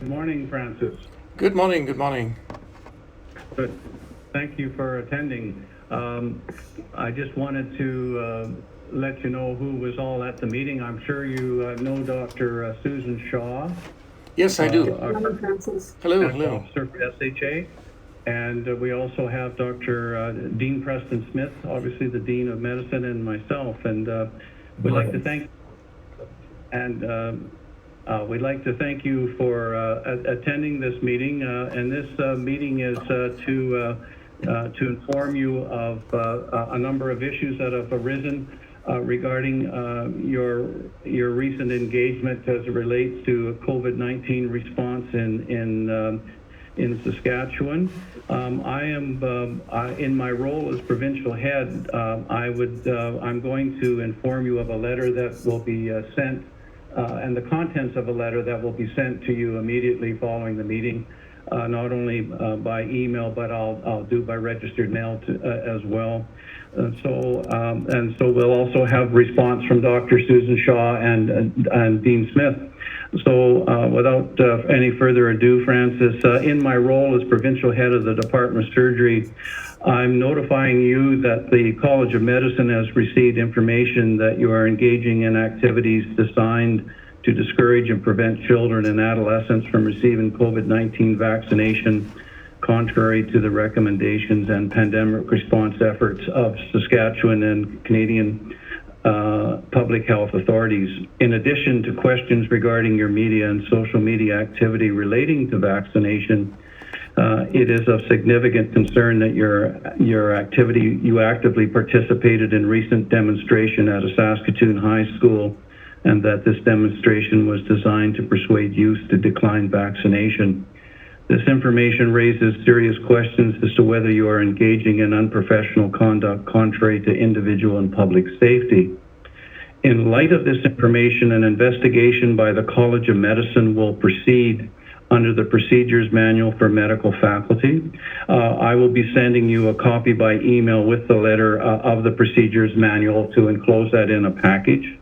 Good morning, Francis. Good morning. Good morning. Good. Thank you for attending. I just wanted to let you know who was all at the meeting. I'm sure you know Dr. Susan Shaw, Yes, I do. our Hello, Francis. Hello, medical hello. officer for SHA. And we also have Dr. Dean Preston Smith, obviously the Dean of Medicine, and myself. And we'd like to thank we'd like to thank you for attending this meeting. And this meeting is to inform you of a number of issues that have arisen regarding your recent engagement as it relates to COVID-19 response in Saskatchewan. I am in my role as provincial head. I'm going to inform you of a letter that will be sent, and the contents of a letter that will be sent to you immediately following the meeting, not only by email, but I'll do by registered mail as well. So we'll also have response from Dr. Susan Shaw and Dean Smith. So without any further ado, Francis, in my role as provincial head of the Department of Surgery, I'm notifying you that the College of Medicine has received information that you are engaging in activities designed to discourage and prevent children and adolescents from receiving COVID-19 vaccination, contrary to the recommendations and pandemic response efforts of Saskatchewan and Canadian public health authorities. In addition to questions regarding your media and social media activity relating to vaccination, it is of significant concern that you actively participated in recent demonstration at a Saskatoon high school, and that this demonstration was designed to persuade youth to decline vaccination. This information raises serious questions as to whether you are engaging in unprofessional conduct contrary to individual and public safety. In light of this information, an investigation by the College of Medicine will proceed under the Procedures Manual for Medical Faculty. I will be sending you a copy by email with the letter of the Procedures Manual to enclose that in a package.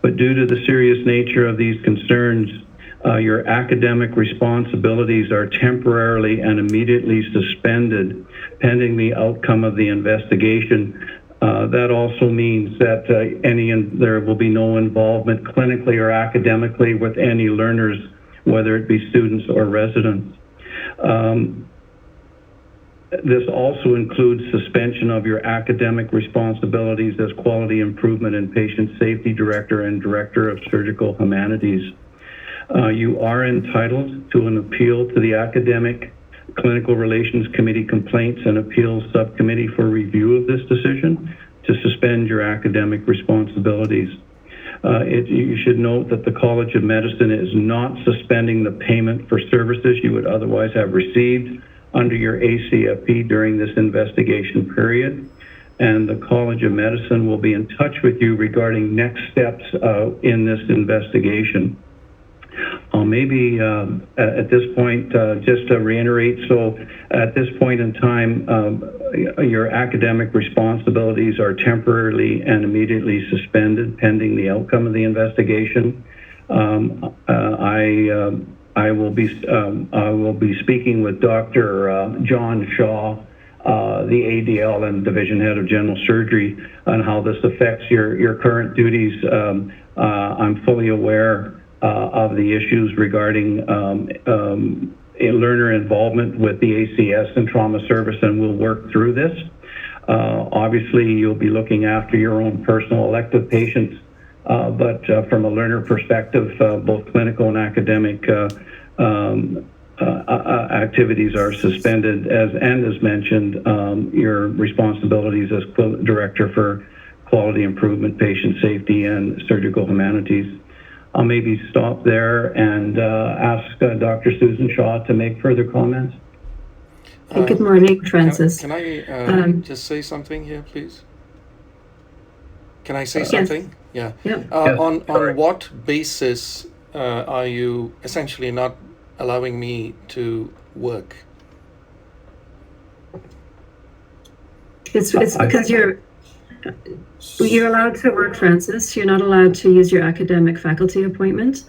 But due to the serious nature of these concerns, your academic responsibilities are temporarily and immediately suspended pending the outcome of the investigation. That also means that there will be no involvement clinically or academically with any learners, whether it be students or residents. This also includes suspension of your academic responsibilities as Quality Improvement and Patient Safety Director and Director of Surgical Humanities. You are entitled to an appeal to the Academic Clinical Relations Committee Complaints and Appeals Subcommittee for review of this decision to suspend your academic responsibilities. You should note that the College of Medicine is not suspending the payment for services you would otherwise have received under your ACFP during this investigation period. And the College of Medicine will be in touch with you regarding next steps in this investigation. Maybe at this point, just to reiterate, so at this point in time, your academic responsibilities are temporarily and immediately suspended pending the outcome of the investigation. I will be speaking with Dr. John Shaw, the ADL and Division Head of General Surgery, on how this affects your current duties. I'm fully aware of the issues regarding learner involvement with the ACS and trauma service, and we'll work through this. Obviously, you'll be looking after your own personal elective patients, but from a learner perspective, both clinical and academic activities are suspended, as mentioned, your responsibilities as Director for Quality Improvement, Patient Safety, and Surgical Humanities. I'll maybe stop there and ask Dr. Susan Shaw to make further comments. Good morning, Francis. Can I just say something here, please? Can I say something? Yeah. On what basis are you essentially not allowing me to work? It's because you're allowed to work, Francis. You're not allowed to use your academic faculty appointment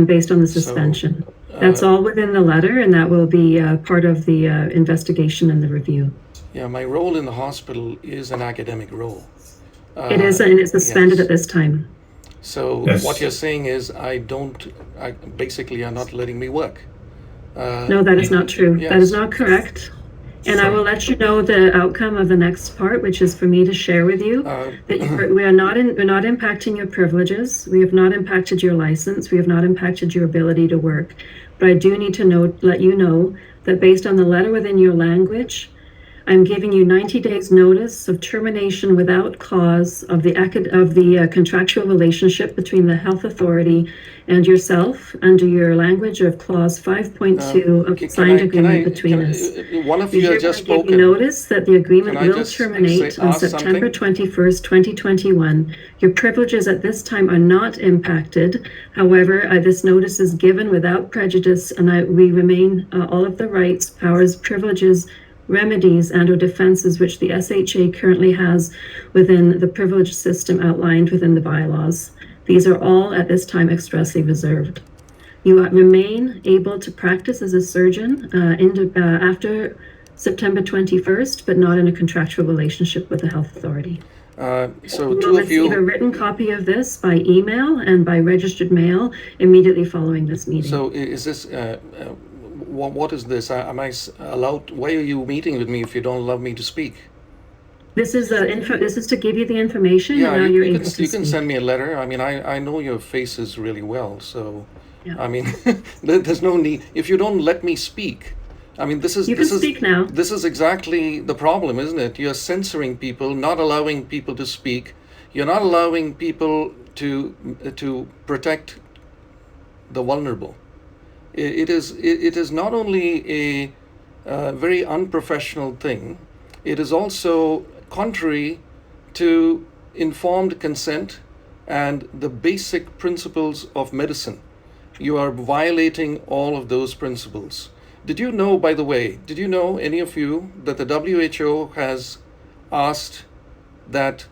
based on the suspension. That's all within the letter, and that will be part of the investigation and the review. Yeah, my role in the hospital is an academic role. It is, and it's suspended yes. at this time. So Yes. what you're saying is basically you're not letting me work. No, that is not true. Yes. That is not correct. And I will let you know the outcome of the next part, which is for me to share with you that we're not impacting your privileges. We have not impacted your license. We have not impacted your ability to work. But I do need to let you know that based on the letter within your language, I'm giving you 90 days notice of termination without cause of the contractual relationship between the health authority and yourself under your language of clause 5.2 of the signed agreement between us. One of We you has hereby just give you spoken. notice that the agreement Can I will just terminate say- on ask September something? 21st, 2021. Your privileges at this time are not impacted. However, this notice is given without prejudice, and we remain all of the rights, powers, privileges, remedies, and/or defenses which the SHA currently has within the privilege system outlined within the bylaws. These are all at this time expressly reserved. You remain able to practice as a surgeon after September 21st, but not in a contractual relationship with the health authority. So You two will of receive a you. written copy of this by email and by registered mail immediately following this meeting. So is this? What is this? Am I allowed? Why are you meeting with me if you don't allow me to speak? This is this is to give you the information, Yeah, and now you're able to you can speak. send me a letter. I mean, I know your faces really well, so Yeah. I mean, there's no need. If you don't let me speak, I mean, this is You can speak now. This is exactly the problem, isn't it? You're censoring people, not allowing people to speak. You're not allowing people to protect the vulnerable. It is not only a very unprofessional thing. It is also contrary to informed consent and the basic principles of medicine. You are violating all of those principles. Did you know, by the way, did you know, any of you, that the WHO has asked that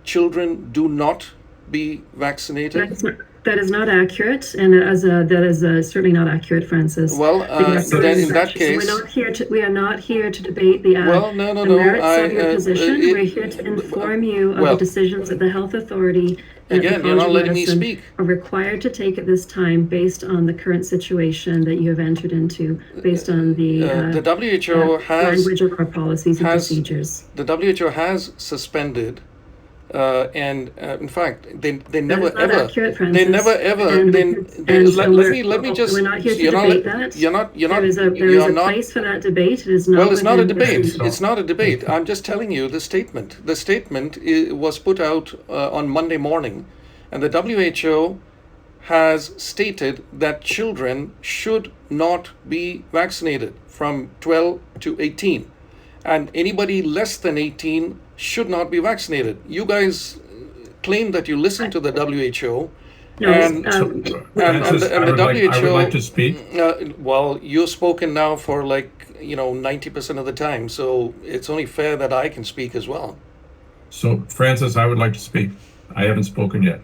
children do not be vaccinated? That is not accurate, and that is certainly not accurate, Francis. Well, then in that case, we are not here to debate the well, no, the merits of your position. it- We're here to inform you of well, the decisions that the health authority and again, the you're College not of letting me Medicine speak. are required to take at this time based on the current situation that you have entered into, based on the WHO has language of our policies and has- procedures. the WHO has suspended, and in fact, they never is not ever, accurate, they Francis. never ever, And- they, and so let me just. we're not here to you're debate not, that. You're not. There is you're a not. place for that debate. It is not. Well, it's not a within debate. the- It's not a debate. I'm just telling you the statement. The statement was put out on Monday morning, and the WHO has stated that children should not be vaccinated from 12 to 18, and anybody less than 18 should not be vaccinated. You guys claim that you listen to the WHO. No, And- Francis, and the I would like WHO to speak. Well, you've spoken now for 90% of the time, so it's only fair that I can speak as well. So, Francis, I would like to speak. I haven't spoken yet.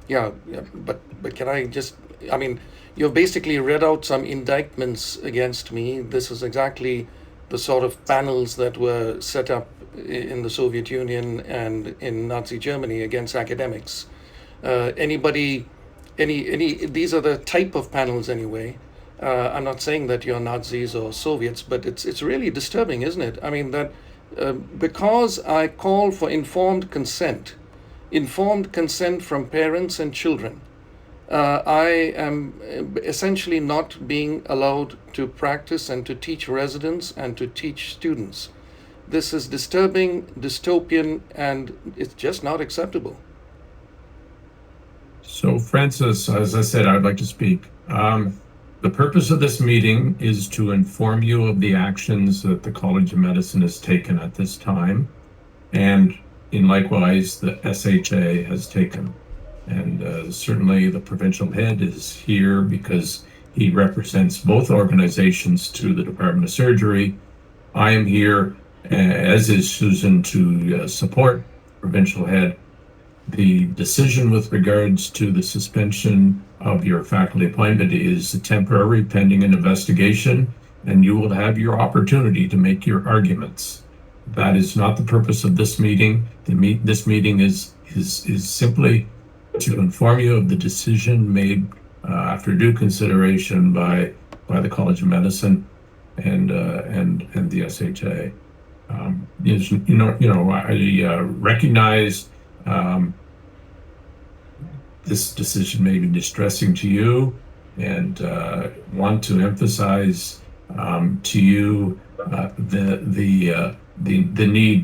Yeah, but can I just? I mean, you've basically read out some indictments against me. This is exactly the sort of panels that were set up in the Soviet Union and in Nazi Germany against academics. These are the type of panels anyway. I'm not saying that you're Nazis or Soviets, but it's really disturbing, isn't it? I mean, that because I call for informed consent from parents and children, I am essentially not being allowed to practice and to teach residents and to teach students. This is disturbing, dystopian, and it's just not acceptable. So, Francis, as I said, I would like to speak. The purpose of this meeting is to inform you of the actions that the College of Medicine has taken at this time, and in likewise, the SHA has taken. And certainly the provincial head is here because he represents both organizations to the Department of Surgery. I am here, as is Susan, to support provincial head. the decision with regards to the suspension of your faculty appointment is temporary pending an investigation, and you will have your opportunity to make your arguments. That is not the purpose of this meeting. This meeting is simply to inform you of the decision made after due consideration by the College of Medicine and the SHA. I recognize this decision may be distressing to you, and want to emphasize to you the need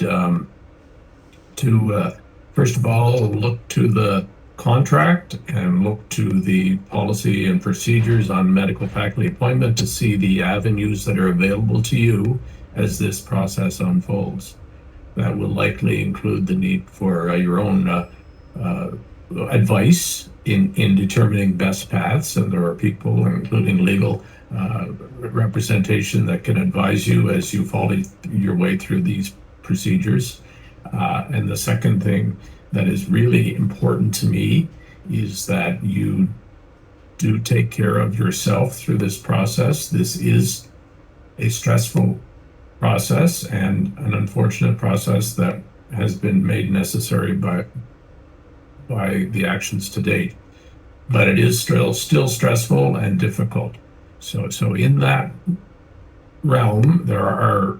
to first of all look to the contract and look to the policy and procedures on medical faculty appointment to see the avenues that are available to you as this process unfolds. That will likely include the need for your own advice in determining best paths, and there are people, including legal representation, that can advise you as you follow your way through these procedures. And the second thing that is really important to me is that you do take care of yourself through this process. This is a stressful process and an unfortunate process that has been made necessary by the actions to date, but it is still stressful and difficult. So in that realm, there are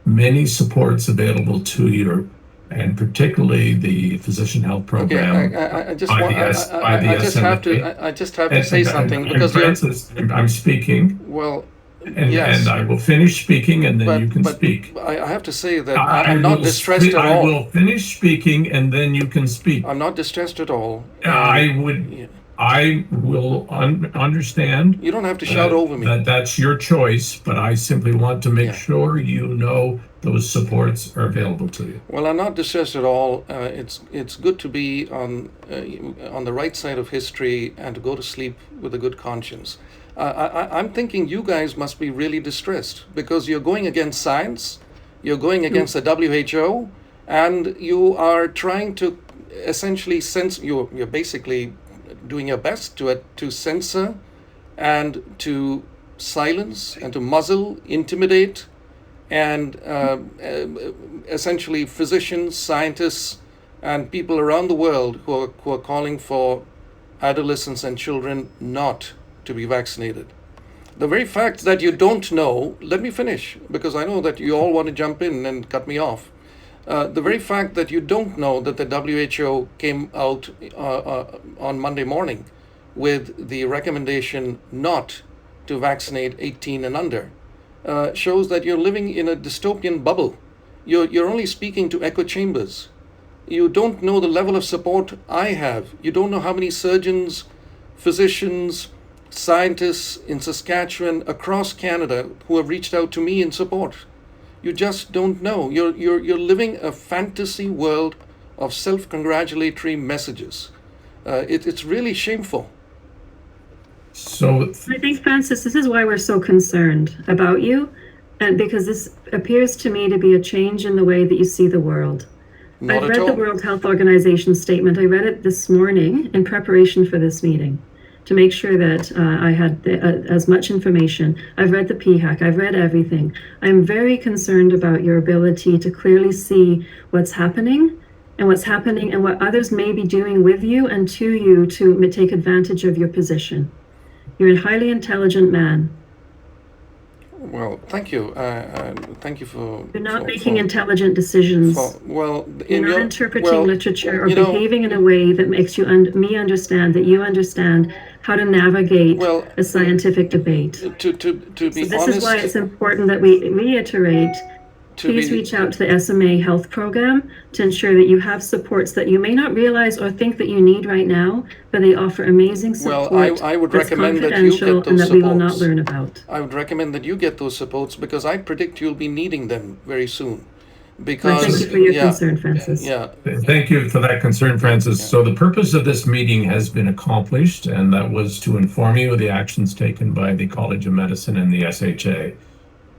many supports available to you, and particularly the physician health program. Okay, I just have to say something because Francis, I'm speaking. Well, and I will finish speaking, and then you can speak. I have to say that I'm not distressed at all. I will finish speaking, and then you can speak. I'm not distressed at all. I will understand. You don't have to shout over me. That's your choice, but I simply want to make sure you know those supports are available to you. Well, I'm not distressed at all. It's good to be on the right side of history and to go to sleep with a good conscience. I'm thinking you guys must be really distressed because you're going against science, you're going against the WHO, and you are trying to essentially you're basically doing your best to censor and to silence and to muzzle, intimidate, and essentially physicians, scientists, and people around the world who are calling for adolescents and children not to be vaccinated. The very fact that you don't know, let me finish, because I know that you all want to jump in and cut me off. The very fact that you don't know that the WHO came out on Monday morning with the recommendation not to vaccinate 18 and under shows that you're living in a dystopian bubble. You're only speaking to echo chambers. You don't know the level of support I have. You don't know how many surgeons, physicians, scientists in Saskatchewan, across Canada, who have reached out to me in support. You just don't know. You're living a fantasy world of self-congratulatory messages. It's really shameful. So I think, Francis, this is why we're so concerned about you, and because this appears to me to be a change in the way that you see the world. I've read the World Health Organization statement. I read it this morning in preparation for this meeting to make sure that I had as much information. I've read the PHAC. I've read everything. I'm very concerned about your ability to clearly see what's happening and what others may be doing with you and to you to take advantage of your position. You're a highly intelligent man. Well, thank you. Thank you for... You're not making intelligent decisions. You're not interpreting literature or behaving in a way that makes me understand that you understand how to navigate a scientific debate. To be honest... This is why it's important that we reiterate, please reach out to the SMA Health Program to ensure that you have supports that you may not realize or think that you need right now, but they offer amazing support. Well, I would recommend that you get those supports. And that we will not learn about. I would recommend that you get those supports because I predict you'll be needing them very soon. Because thank you for your concern, Francis. Thank you for that concern, Francis. So the purpose of this meeting has been accomplished, and that was to inform you of the actions taken by the College of Medicine and the SHA.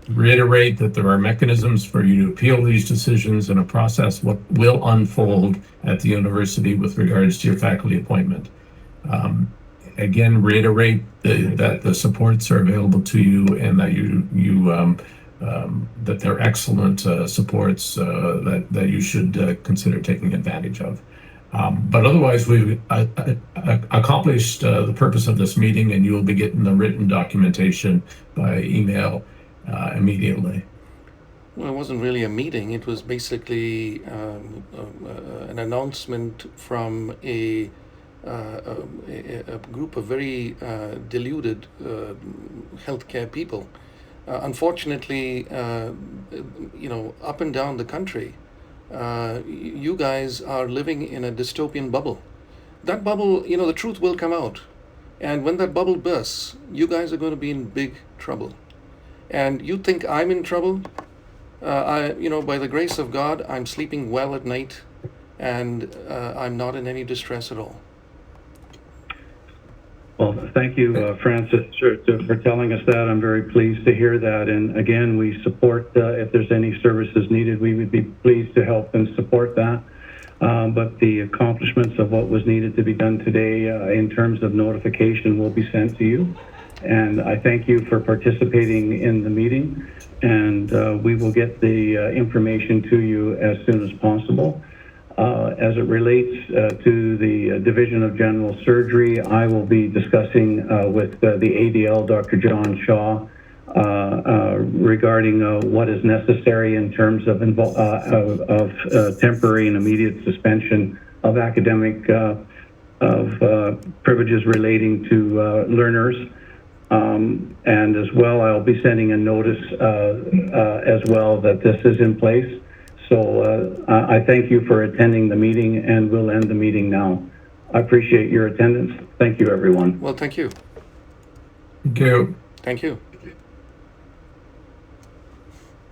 reiterate that there are mechanisms for you to appeal these decisions and a process what will unfold at the university with regards to your faculty appointment. Again, reiterate that the supports are available to you and that that they're excellent supports that you should consider taking advantage of. But otherwise, we've accomplished the purpose of this meeting, and you will be getting the written documentation by email immediately. Well, it wasn't really a meeting. It was basically an announcement from a group of very deluded healthcare people. Unfortunately, up and down the country, you guys are living in a dystopian bubble. That bubble, the truth will come out. And when that bubble bursts, you guys are going to be in big trouble. And you think I'm in trouble? By the grace of God, I'm sleeping well at night, and I'm not in any distress at all. Well, thank you, Francis, for telling us that. I'm very pleased to hear that. And again, we support, if there's any services needed, we would be pleased to help and support that. But the accomplishments of what was needed to be done today in terms of notification will be sent to you. And I thank you for participating in the meeting. And we will get the information to you as soon as possible. As it relates to the Division of General Surgery, I will be discussing with the ADL, Dr. John Shaw, regarding what is necessary in terms of temporary and immediate suspension of academic privileges relating to learners. And as well, I'll be sending a notice as well that this is in place. So I thank you for attending the meeting, and we'll end the meeting now. I appreciate your attendance. Thank you, everyone. Well, thank you. Thank you. Thank you.